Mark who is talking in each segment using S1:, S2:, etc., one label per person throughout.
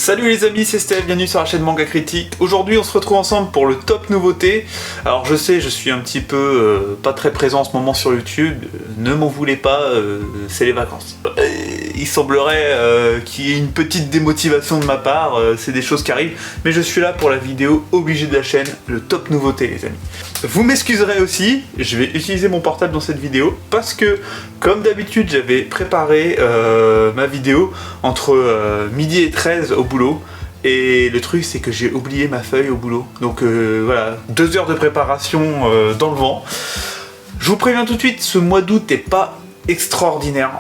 S1: Salut les amis, c'est Steph, bienvenue sur la chaîne Manga Critique. Aujourd'hui on se retrouve ensemble pour le top nouveauté. Alors je sais, je suis un petit peu pas très présent en ce moment sur YouTube, ne m'en voulez pas, c'est les vacances. Il semblerait qu'il y ait une petite démotivation de ma part, c'est des choses qui arrivent, mais je suis là pour la vidéo obligée de la chaîne, le top nouveauté les amis. Vous m'excuserez aussi, je vais utiliser mon portable dans cette vidéo parce que comme d'habitude j'avais préparé ma vidéo entre midi et 13 au boulot et le truc c'est que j'ai oublié ma feuille au boulot, donc voilà, 2 heures de préparation dans le vent. Je vous préviens tout de suite, ce mois d'août n'est pas extraordinaire.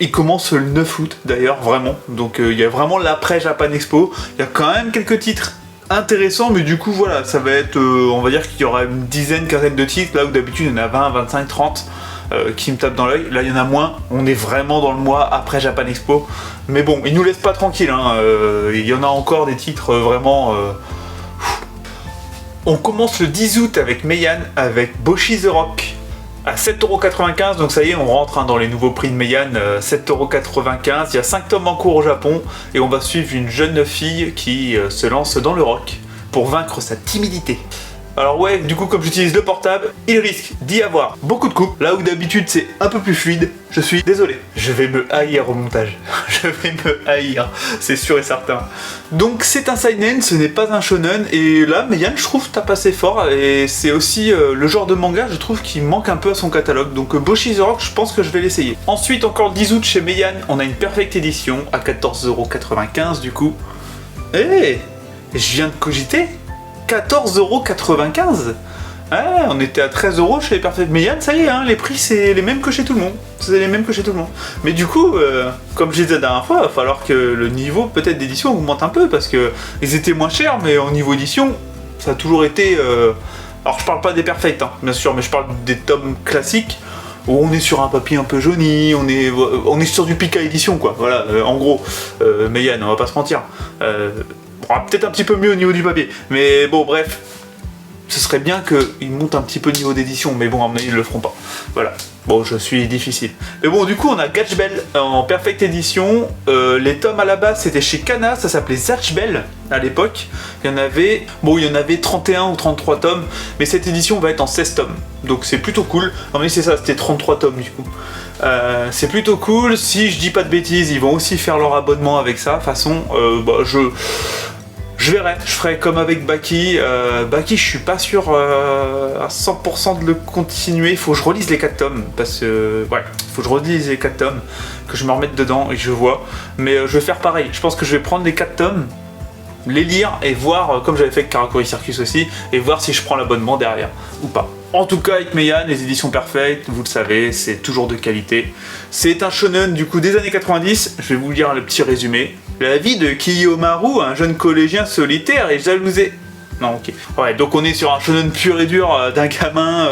S1: Il commence le 9 août d'ailleurs, vraiment, donc il y a vraiment l'après Japan Expo, il y a quand même quelques titres intéressant, mais du coup voilà, ça va être, on va dire qu'il y aura une dizaine, quinzaine de titres, là où d'habitude il y en a 20, 25, 30 qui me tapent dans l'œil. Là il y en a moins, on est vraiment dans le mois après Japan Expo, mais bon, ils nous laissent pas tranquilles, hein. Il y en a encore des titres vraiment... On commence le 10 août avec Meian, avec Bocchi The Rock, à 7,95€, donc ça y est, on rentre dans les nouveaux prix de Meian, 7,95€. Il y a 5 tomes en cours au Japon, et on va suivre une jeune fille qui se lance dans le rock pour vaincre sa timidité. Alors ouais, du coup comme j'utilise le portable, il risque d'y avoir beaucoup de coupes, là où d'habitude c'est un peu plus fluide, je suis désolé. Je vais me haïr au montage, je vais me haïr, c'est sûr et certain. Donc c'est un seinen, ce n'est pas un shonen, et là Meian je trouve tape assez fort, et c'est aussi le genre de manga je trouve qui manque un peu à son catalogue, donc Bocchi The Rock je pense que je vais l'essayer. Ensuite encore le 10 août chez Meian, on a une Perfect Edition à 14,95€ du coup. Eh, je viens de cogiter 14,95€. Ah, on était à 13€ chez les Perfect Meian, ça y est, hein, les prix c'est les mêmes que chez tout le monde. C'est les mêmes que chez tout le monde. Mais du coup, comme je disais la dernière fois, il va falloir que le niveau peut-être d'édition augmente un peu, parce que ils étaient moins chers, mais au niveau édition, ça a toujours été... Alors je parle pas des Perfect, hein, bien sûr, mais je parle des tomes classiques, où on est sur un papier un peu jauni, on est sur du Pika édition, quoi. Voilà, en gros, Meian, on va pas se mentir. Peut-être un petit peu mieux au niveau du papier, mais bon bref, ce serait bien qu'ils montent un petit peu le niveau d'édition, mais bon à mon avis ils le feront pas, voilà, bon je suis difficile. Mais bon du coup on a Zatch Bell en Perfect Edition, les tomes à la base c'était chez Kana, ça s'appelait Zatch Bell à l'époque, il y en avait 31 ou 33 tomes, mais cette édition va être en 16 tomes, donc c'est plutôt cool. Non mais c'est ça, c'était 33 tomes du coup. C'est plutôt cool, si je dis pas de bêtises, ils vont aussi faire leur abonnement avec ça, de toute façon, je verrai, je ferai comme avec Baki. Baki, je suis pas sûr à 100% de le continuer, il faut que je relise les 4 tomes, parce que, ouais, il faut que je relise les 4 tomes, que je me remette dedans et que je vois, mais je vais faire pareil, je pense que je vais prendre les 4 tomes, les lire et voir, comme j'avais fait avec Karakuri Circus aussi, et voir si je prends l'abonnement derrière, ou pas. En tout cas avec Meian, les éditions Perfect, vous le savez, c'est toujours de qualité. C'est un shonen du coup des années 90, je vais vous lire le petit résumé. La vie de Kiyomaru, un jeune collégien solitaire et jalousé. Non, ok. Ouais, donc on est sur un shonen pur et dur d'un gamin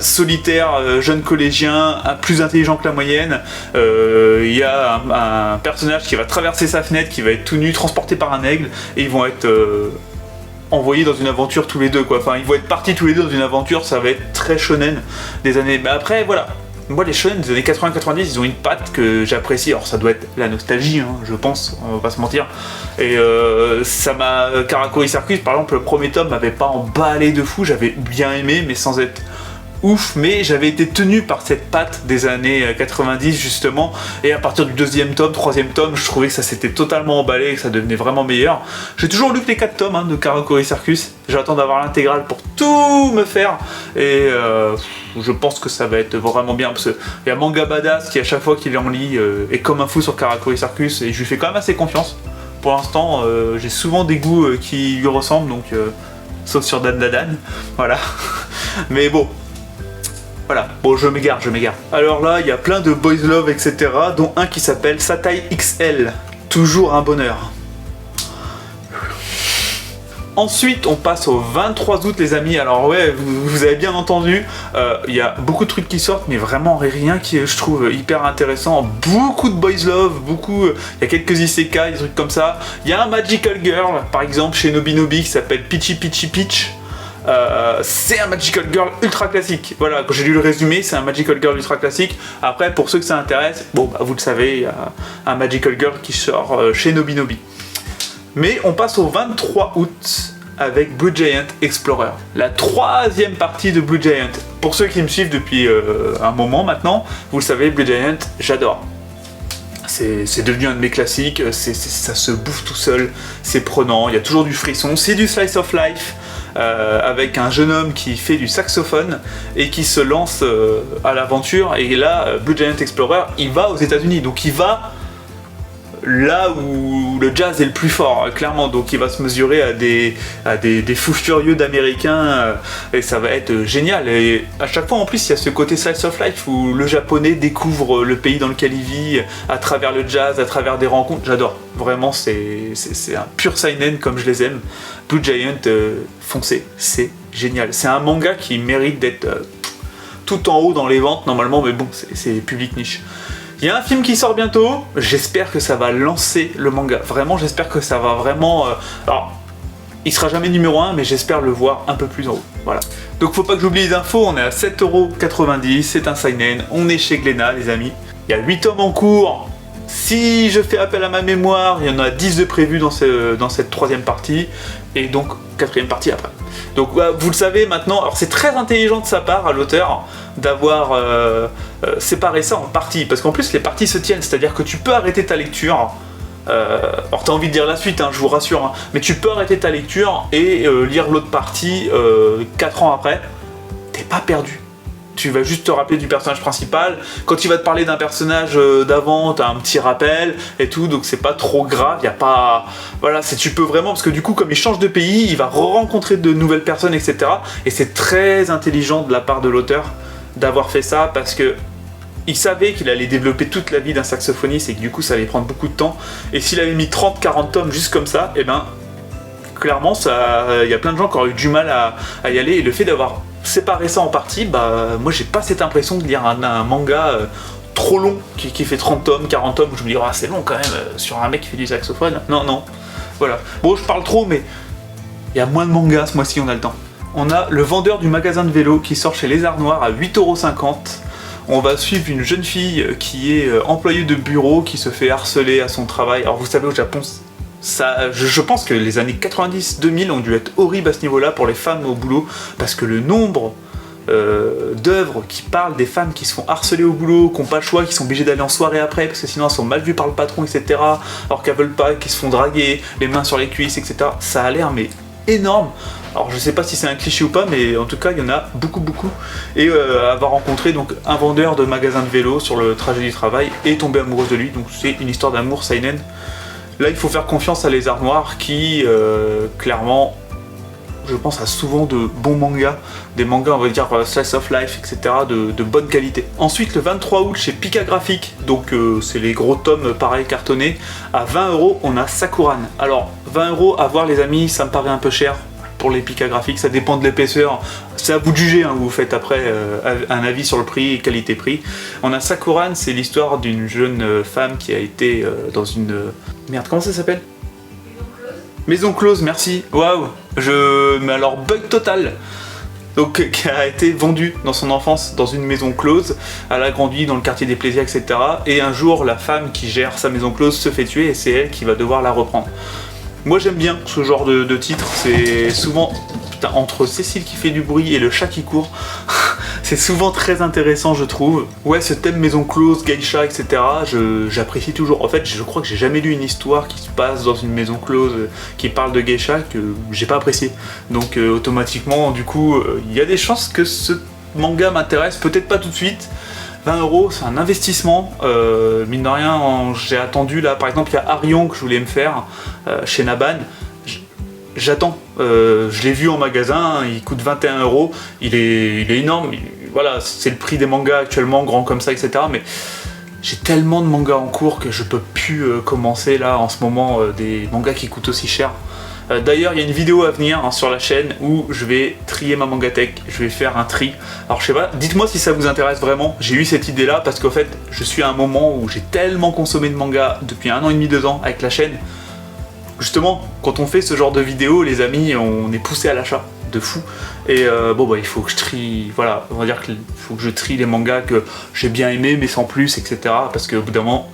S1: solitaire, jeune collégien, plus intelligent que la moyenne. Il y a un personnage qui va traverser sa fenêtre, qui va être tout nu, transporté par un aigle, et ils vont être... envoyés dans une aventure tous les deux, quoi. Enfin, ils vont être partis tous les deux dans une aventure, ça va être très shonen des années... Mais après, voilà. Moi, les shonen des années 80-90, ils ont une patte que j'apprécie. Alors, ça doit être la nostalgie, hein, je pense, on va pas se mentir. Et ça m'a... Karakuri Circus, par exemple, le premier tome m'avait pas emballé de fou, j'avais bien aimé, mais sans être... ouf, mais j'avais été tenu par cette patte des années 90 justement, et à partir du 2e tome, 3e tome, je trouvais que ça s'était totalement emballé, que ça devenait vraiment meilleur. J'ai toujours lu que les 4 tomes de Karakuri Circus, j'attends d'avoir l'intégrale pour tout me faire, et je pense que ça va être vraiment bien, parce qu'il y a Manga Badass qui à chaque fois qu'il en lit est comme un fou sur Karakuri Circus, et je lui fais quand même assez confiance. Pour l'instant, j'ai souvent des goûts qui lui ressemblent, donc sauf sur Dan Dan, voilà. Mais bon. Voilà, bon je m'égare. Alors là, il y a plein de boys love, etc. dont un qui s'appelle Satai XL. Toujours un bonheur. Ensuite, on passe au 23 août, les amis. Alors ouais, vous avez bien entendu, il y a beaucoup de trucs qui sortent, mais vraiment rien qui je trouve hyper intéressant. Beaucoup de boys love, beaucoup... Il y a quelques isekai, des trucs comme ça. Il y a un Magical Girl, par exemple, chez Nobinobi, qui s'appelle Peachy Peachy Peach. c'est un Magical Girl ultra classique. Voilà, quand j'ai lu le résumé, c'est un Magical Girl ultra classique. Après, pour ceux que ça intéresse, bon, bah, vous le savez, il y a un Magical Girl qui sort chez Nobinobi. Mais on passe au 23 août avec Blue Giant Explorer, la troisième partie de Blue Giant. Pour ceux qui me suivent depuis un moment maintenant, vous le savez, Blue Giant, j'adore. C'est devenu un de mes classiques, ça se bouffe tout seul, c'est prenant, il y a toujours du frisson, c'est du slice of life, avec un jeune homme qui fait du saxophone et qui se lance à l'aventure. Et là, Blue Giant Explorer, il va aux États-Unis, donc il va là où le jazz est le plus fort, clairement. Donc il va se mesurer à des fous furieux d'américains, et ça va être génial. Et à chaque fois, en plus, il y a ce côté slice of life où le japonais découvre le pays dans lequel il vit à travers le jazz, à travers des rencontres. J'adore. Vraiment, c'est un pur seinen comme je les aime. Blue Giant, foncez, c'est génial. C'est un manga qui mérite d'être tout en haut dans les ventes normalement, mais bon, c'est public niche. Il y a un film qui sort bientôt, j'espère que ça va lancer le manga. Vraiment, j'espère que ça va vraiment... Alors, il sera jamais numéro 1, mais j'espère le voir un peu plus en haut. Voilà. Donc faut pas que j'oublie les infos, on est à 7,90€, c'est un seinen, on est chez Glénat les amis. Il y a 8 tomes en cours. Si je fais appel à ma mémoire, il y en a 10 de prévus dans cette troisième partie, et donc quatrième partie après. Donc vous le savez maintenant, alors c'est très intelligent de sa part à l'auteur d'avoir séparé ça en parties, parce qu'en plus les parties se tiennent, c'est-à-dire que tu peux arrêter ta lecture, alors t'as envie de lire la suite, hein, je vous rassure, hein, mais tu peux arrêter ta lecture et lire l'autre partie 4 ans après, t'es pas perdu. Tu vas juste te rappeler du personnage principal. Quand il va te parler d'un personnage d'avant, t'as un petit rappel et tout, donc c'est pas trop grave. Y a pas, voilà, tu peux vraiment, parce que du coup, comme il change de pays, il va rencontrer de nouvelles personnes, etc. Et c'est très intelligent de la part de l'auteur d'avoir fait ça, parce que il savait qu'il allait développer toute la vie d'un saxophoniste et que du coup, ça allait prendre beaucoup de temps. Et s'il avait mis 30-40 tomes juste comme ça, et ben, clairement, il y a plein de gens qui auraient eu du mal à y aller. Et le fait d'avoir séparer ça en partie, bah moi j'ai pas cette impression de lire un manga trop long qui fait 30 tomes, 40 tomes, où je me dis ah c'est long quand même sur un mec qui fait du saxophone. Non, voilà. Bon, je parle trop, mais il y a moins de mangas ce mois-ci, on a le temps. On a le vendeur du magasin de vélo qui sort chez Les Arts Noirs à 8,50€. On va suivre une jeune fille qui est employée de bureau, qui se fait harceler à son travail. Alors vous savez, au Japon, ça, je pense que les années 90-2000 ont dû être horribles à ce niveau-là pour les femmes au boulot, parce que le nombre d'œuvres qui parlent des femmes qui se font harceler au boulot, qui n'ont pas le choix, qui sont obligées d'aller en soirée après, parce que sinon elles sont mal vues par le patron, etc., alors qu'elles veulent pas, qui se font draguer, les mains sur les cuisses, etc., ça a l'air mais énorme. Alors je sais pas si c'est un cliché ou pas, mais en tout cas il y en a beaucoup. Et avoir rencontré donc un vendeur de magasin de vélo sur le trajet du travail et tomber amoureuse de lui, donc c'est une histoire d'amour seinen. Là, il faut faire confiance à Les Arts Noirs qui, clairement, je pense, a souvent de bons mangas, des mangas, on va dire, slice of life, etc., de bonne qualité. Ensuite, le 23 août, chez Pika Graphique, donc c'est les gros tomes, pareil, cartonnés, à 20€, on a Sakuran. Alors, 20€ à voir, les amis, ça me paraît un peu cher pour les Pika Graphiques, ça dépend de l'épaisseur, c'est à vous de juger, hein, vous faites après un avis sur le prix et qualité-prix. On a Sakuran, c'est l'histoire d'une jeune femme qui a été dans une... Merde, comment ça s'appelle ? Maison close, merci. Waouh, mais alors bug total. Donc qui a été vendue dans son enfance dans une maison close, elle a grandi dans le quartier des plaisirs, etc. Et un jour, la femme qui gère sa maison close se fait tuer et c'est elle qui va devoir la reprendre. Moi j'aime bien ce genre de titre, c'est souvent, putain, entre Cécile qui fait du bruit et le chat qui court, c'est souvent très intéressant je trouve. Ouais, ce thème maison close, geisha, etc. j'apprécie toujours. En fait, je crois que j'ai jamais lu une histoire qui se passe dans une maison close qui parle de geisha que j'ai pas apprécié. Donc automatiquement, du coup, il y a des chances que ce manga m'intéresse, peut-être pas tout de suite. 20€, c'est un investissement, mine de rien, j'ai attendu là, par exemple il y a Arion que je voulais me faire chez Naban, j'attends, je l'ai vu en magasin, il coûte 21€, il est énorme, voilà, c'est le prix des mangas actuellement, grand comme ça, etc. Mais j'ai tellement de mangas en cours que je peux plus commencer là en ce moment des mangas qui coûtent aussi cher. D'ailleurs, il y a une vidéo à venir hein, sur la chaîne où je vais trier ma mangatech, je vais faire un tri. Alors je sais pas, dites-moi si ça vous intéresse vraiment. J'ai eu cette idée là parce qu'en fait, je suis à un moment où j'ai tellement consommé de mangas depuis 1 an et demi, 2 ans avec la chaîne. Justement, quand on fait ce genre de vidéo, les amis, on est poussé à l'achat de fou. Et bon bah il faut que je trie, voilà, on va dire qu'il faut que je trie les mangas que j'ai bien aimés mais sans plus, etc. Parce qu'au bout d'un moment,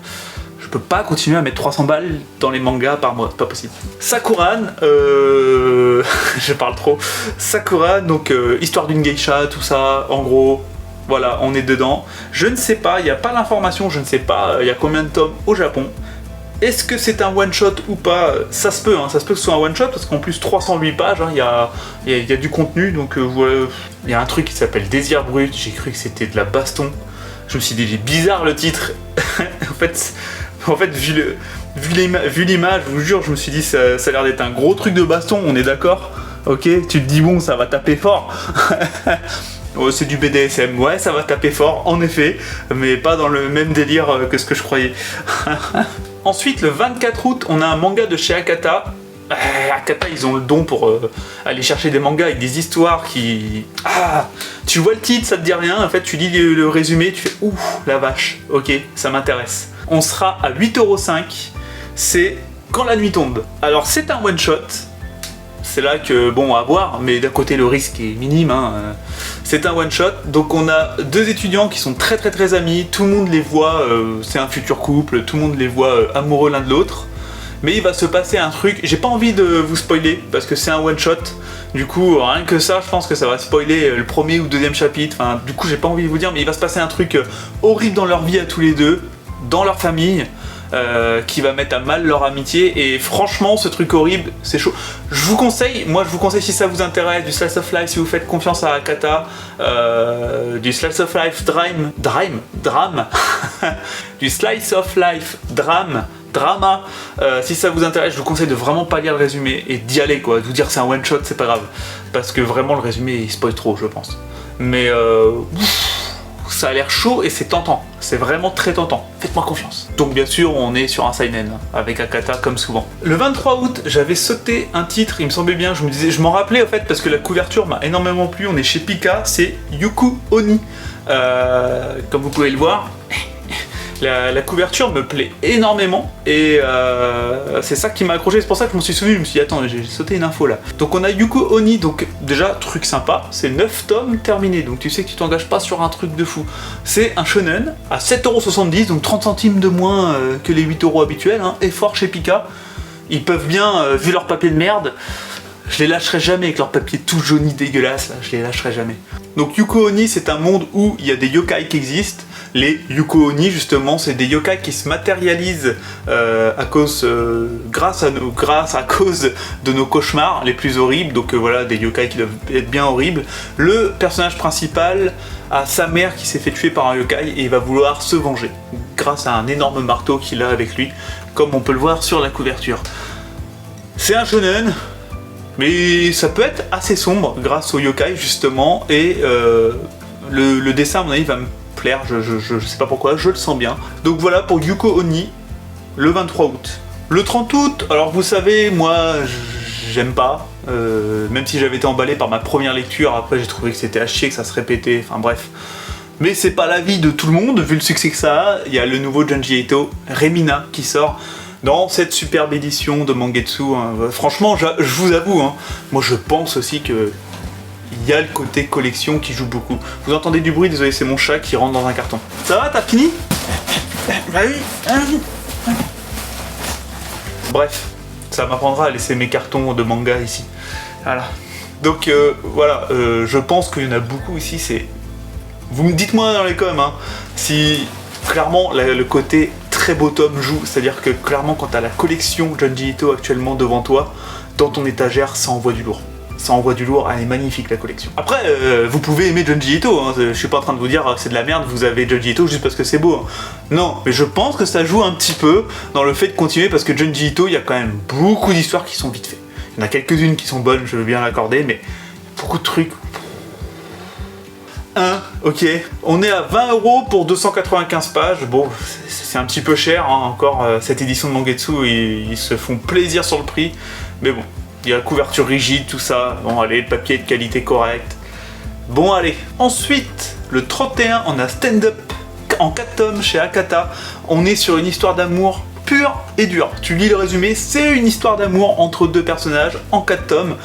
S1: je peux pas continuer à mettre 300 balles dans les mangas par mois, c'est pas possible. Sakuran, je parle trop. Sakuran, donc histoire d'une geisha, tout ça, en gros. Voilà, on est dedans. Je ne sais pas, il n'y a pas l'information, je ne sais pas il y a combien de tomes au Japon. Est-ce que c'est un one-shot ou pas? Ça se peut, hein, ça se peut que ce soit un one-shot, parce qu'en plus 308 pages, il y a du contenu, donc voilà. Il y a un truc qui s'appelle Désir Brut, j'ai cru que c'était de la baston. Je me suis dit, il est bizarre le titre. en fait vu l'image, je vous jure, je me suis dit, ça a l'air d'être un gros truc de baston, on est d'accord? Ok, tu te dis, bon, ça va taper fort. Oh, c'est du BDSM, ouais, ça va taper fort, en effet, mais pas dans le même délire que ce que je croyais. Ensuite, le 24 août, on a un manga de chez Akata. Akata, ils ont le don pour aller chercher des mangas avec des histoires qui... Ah, tu vois le titre, ça te dit rien, en fait, tu lis le résumé, tu fais « Ouh, la vache, ok, ça m'intéresse ». On sera à 8,5 €, c'est Quand la nuit tombe. Alors, c'est un one-shot. C'est là que, bon, à voir, mais d'un côté, le risque est minime. Hein. C'est un one-shot, donc on a deux étudiants qui sont très amis, tout le monde les voit, c'est un futur couple, tout le monde les voit amoureux l'un de l'autre. Mais il va se passer un truc, j'ai pas envie de vous spoiler, parce que c'est un one-shot. Du coup, rien que ça, je pense que ça va spoiler le premier ou deuxième chapitre. Enfin, du coup, j'ai pas envie de vous dire, mais il va se passer un truc horrible dans leur vie à tous les deux, dans leur famille. Qui va mettre à mal leur amitié, et franchement ce truc horrible c'est chaud. Je vous conseille si ça vous intéresse, du slice of life, si vous faites confiance à Akata, du slice of life drame du slice of life drama, si ça vous intéresse, je vous conseille de vraiment pas lire le résumé et d'y aller quoi, de vous dire que c'est un one shot, c'est pas grave, parce que vraiment le résumé il spoil trop je pense, mais ça a l'air chaud et c'est tentant, c'est vraiment très tentant, faites-moi confiance. Donc bien sûr on est sur un seinen avec Akata comme souvent. Le 23 août j'avais sauté un titre, il me semblait bien, je m'en rappelais en fait parce que la couverture m'a énormément plu, on est chez Pika, c'est Yuku Oni. Comme vous pouvez le voir, la couverture me plaît énormément et c'est ça qui m'a accroché, c'est pour ça que je m'en suis souvenu, je me suis dit attends j'ai sauté une info là. Donc on a Yuku Oni, donc déjà truc sympa, c'est 9 tomes terminés, donc tu sais que tu t'engages pas sur un truc de fou. C'est un shonen à 7,70 €, donc 30 centimes de moins que les 8 € habituels, hein, effort chez Pika. Ils peuvent bien, vu leur papier de merde, je les lâcherai jamais avec leur papier tout jauni dégueulasse, là, je les lâcherai jamais. Donc Yuku Oni c'est un monde où il y a des yokai qui existent. Les Yuku Oni justement c'est des yokai qui se matérialisent grâce à cause de nos cauchemars les plus horribles, donc voilà des yokai qui doivent être bien horribles. Le personnage principal a sa mère qui s'est fait tuer par un yokai et il va vouloir se venger grâce à un énorme marteau qu'il a avec lui, comme on peut le voir sur la couverture. C'est un shonen, mais ça peut être assez sombre grâce au yokai justement, et le dessin à mon avis va me plaire, je sais pas pourquoi, je le sens bien. Donc voilà pour Yuku Oni, le 23 août. Le 30 août, alors vous savez, moi j'aime pas, même si j'avais été emballé par ma première lecture, après j'ai trouvé que c'était à chier, que ça se répétait, enfin bref. Mais c'est pas l'avis de tout le monde, vu le succès que ça a. Il y a le nouveau Junji Ito, Remina, qui sort dans cette superbe édition de Mangetsu. Hein. Franchement, je vous avoue, hein, moi je pense aussi que il y a le côté collection qui joue beaucoup. Vous entendez du bruit, désolé, c'est mon chat qui rentre dans un carton. Ça va, t'as fini? Bah oui. Bref, ça m'apprendra à laisser mes cartons de manga ici. Voilà. Donc voilà, je pense qu'il y en a beaucoup ici, c'est... Vous me dites-moi dans les coms, hein, si clairement le côté très beau tome joue, c'est-à-dire que clairement quand t'as la collection Junji Ito actuellement devant toi, dans ton étagère, ça envoie du lourd. Ça envoie du lourd, elle est magnifique la collection. Après, vous pouvez aimer Junji Ito, hein, je suis pas en train de vous dire c'est de la merde, vous avez Junji Ito juste parce que c'est beau. Hein. Non, mais je pense que ça joue un petit peu dans le fait de continuer, parce que Junji Ito, il y a quand même beaucoup d'histoires qui sont vite faites. Il y en a quelques-unes qui sont bonnes, je veux bien l'accorder, mais beaucoup de trucs... Ok, on est à 20 € pour 295 pages, bon, c'est un petit peu cher, hein, encore, cette édition de Mangetsu, ils se font plaisir sur le prix, mais bon. Il y a la couverture rigide, tout ça. Bon, allez, le papier de qualité correcte. Bon, allez. Ensuite, le 31, on a Stand Up en 4 tomes chez Akata. On est sur une histoire d'amour pure et dure. Tu lis le résumé, c'est une histoire d'amour entre deux personnages en 4 tomes.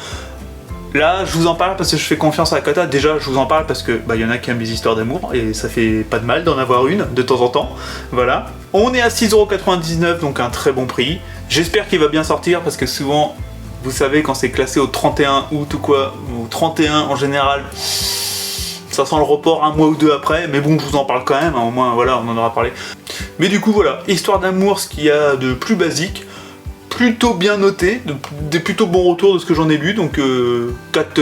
S1: Là, je vous en parle parce que je fais confiance à Akata. Déjà, je vous en parle parce que y en a qui aiment les histoires d'amour et ça fait pas de mal d'en avoir une de temps en temps. Voilà. On est à 6,99€, donc un très bon prix. J'espère qu'il va bien sortir parce que souvent, vous savez, quand c'est classé au 31 août ou quoi, ou 31 en général, ça sent le report un mois ou deux après. Mais bon, je vous en parle quand même, hein, au moins, voilà, on en aura parlé. Mais du coup, voilà, histoire d'amour, ce qu'il y a de plus basique. Plutôt bien noté, des plutôt bons retours de ce que j'en ai lu, donc 4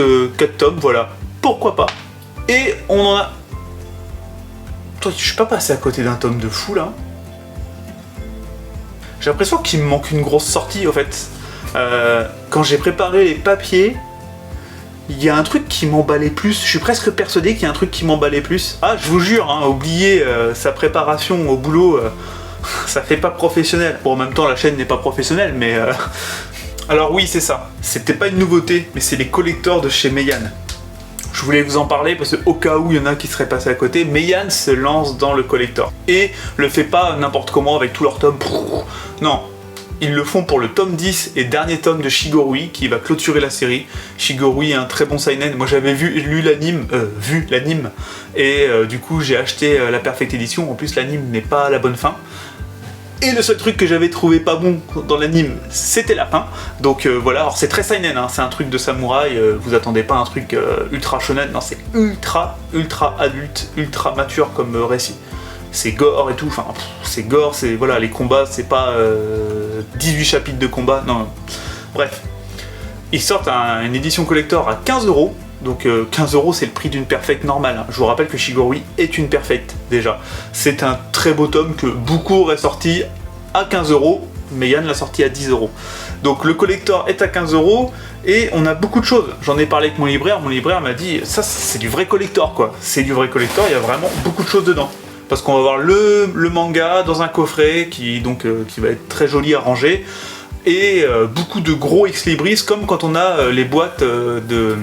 S1: tomes, voilà, pourquoi pas. Et on en a... Toi, je suis pas passé à côté d'un tome de fou, là. J'ai l'impression qu'il me manque une grosse sortie, en fait. Quand j'ai préparé les papiers, il y a un truc qui m'emballait plus, je suis presque persuadé qu'il y a un truc qui m'emballait plus. Ah, je vous jure, hein, oubliez sa préparation au boulot... ça fait pas professionnel. Bon, en même temps, la chaîne n'est pas professionnelle, mais... Alors oui, c'est ça. C'était pas une nouveauté, mais c'est les collectors de chez Meian. Je voulais vous en parler parce qu'au cas où il y en a qui seraient passés à côté, Meian se lance dans le collector. Et le fait pas n'importe comment avec tous leurs tomes. Non, ils le font pour le tome 10 et dernier tome de Shigorui qui va clôturer la série. Shigorui est un très bon seinen. Moi j'avais vu l'anime, et du coup j'ai acheté la Perfect Edition. En plus l'anime n'est pas à la bonne fin. Et le seul truc que j'avais trouvé pas bon dans l'anime, c'était la fin. Donc voilà, alors c'est très seinen, hein, c'est un truc de samouraï, vous attendez pas un truc ultra shonen, non c'est ultra adulte, ultra mature comme récit. C'est gore et tout, enfin c'est gore, c'est voilà, les combats, c'est pas 18 chapitres de combat, non. Bref, ils sortent une édition collector à 15€. Donc 15€ c'est le prix d'une perfect normale. Je vous rappelle que Shigorui est une perfect déjà. C'est un très beau tome que beaucoup auraient sorti à 15€, mais Yann l'a sorti à 10€. Donc le collector est à 15€ et on a beaucoup de choses. J'en ai parlé avec mon libraire m'a dit ça c'est du vrai collector quoi. C'est du vrai collector, il y a vraiment beaucoup de choses dedans. Parce qu'on va voir le manga dans un coffret qui va être très joli à ranger. Et beaucoup de gros ex-libris comme quand on a les boîtes de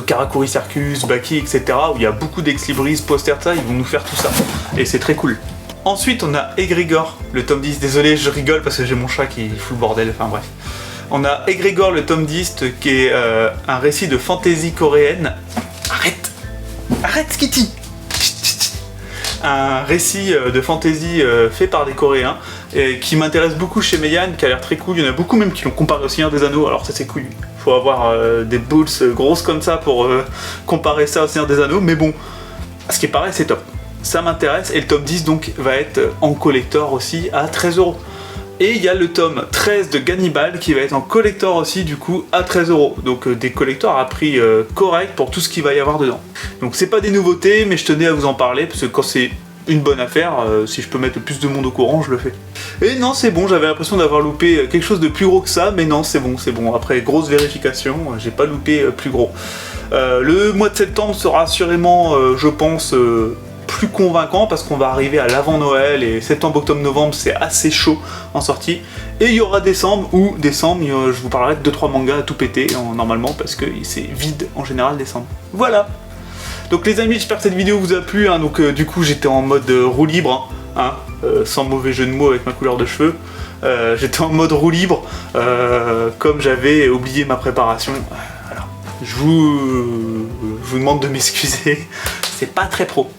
S1: Karakuri Circus, Baki, etc. où il y a beaucoup d'ex-libris, posters, ça, ils vont nous faire tout ça. Et c'est très cool. Ensuite, on a Egregor, le tome 10. Désolé, je rigole parce que j'ai mon chat qui fout le bordel, enfin bref. On a Egregor, le tome 10, qui est un récit de fantasy coréenne. Arrête, Skitty. Un récit de fantasy fait par des Coréens qui m'intéresse beaucoup chez Meian, qui a l'air très cool. Il y en a beaucoup même qui l'ont comparé au Seigneur des Anneaux, alors ça c'est cool. Faut avoir des balls grosses comme ça pour comparer ça au Seigneur des Anneaux, mais bon, ce qui paraît c'est top. Ça m'intéresse, et le tome 10 donc va être en collector aussi à 13€. Et il y a le tome 13 de Gannibal qui va être en collector aussi du coup à 13€. Donc des collectors à prix correct pour tout ce qu'il va y avoir dedans. Donc c'est pas des nouveautés, mais je tenais à vous en parler parce que quand c'est une bonne affaire, si je peux mettre le plus de monde au courant, je le fais. Et non, c'est bon, j'avais l'impression d'avoir loupé quelque chose de plus gros que ça, mais non, c'est bon. Après grosse vérification, j'ai pas loupé plus gros. Le mois de septembre sera assurément, je pense, plus convaincant parce qu'on va arriver à l'avant Noël et septembre, octobre, novembre c'est assez chaud en sortie. Et il y aura décembre où décembre je vous parlerai de 2-3 mangas à tout péter normalement parce que c'est vide en général décembre. Voilà. Donc les amis, j'espère que cette vidéo vous a plu, hein. Donc du coup j'étais en mode roue libre, hein, sans mauvais jeu de mots avec ma couleur de cheveux. J'étais en mode roue libre, comme j'avais oublié ma préparation. Voilà. Je vous demande de m'excuser, c'est pas très pro.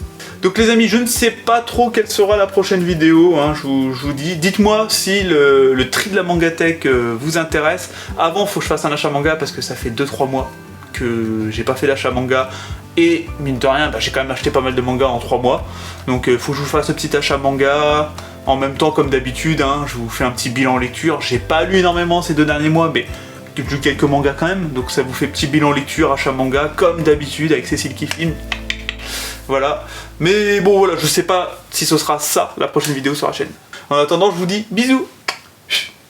S1: Donc les amis, je ne sais pas trop quelle sera la prochaine vidéo, hein, je vous dis. Dites-moi si le tri de la mangatech vous intéresse. Avant, il faut que je fasse un achat manga parce que ça fait 2-3 mois que j'ai pas fait d'achat manga. Et mine de rien, j'ai quand même acheté pas mal de mangas en 3 mois. Donc il faut que je vous fasse ce petit achat manga. En même temps, comme d'habitude, hein, je vous fais un petit bilan lecture. J'ai pas lu énormément ces 2 derniers mois, mais j'ai lu quelques mangas quand même. Donc ça vous fait petit bilan lecture, achat manga, comme d'habitude avec Cécile qui filme. Voilà. Mais bon voilà, je sais pas si ce sera ça la prochaine vidéo sur la chaîne. En attendant, je vous dis bisous.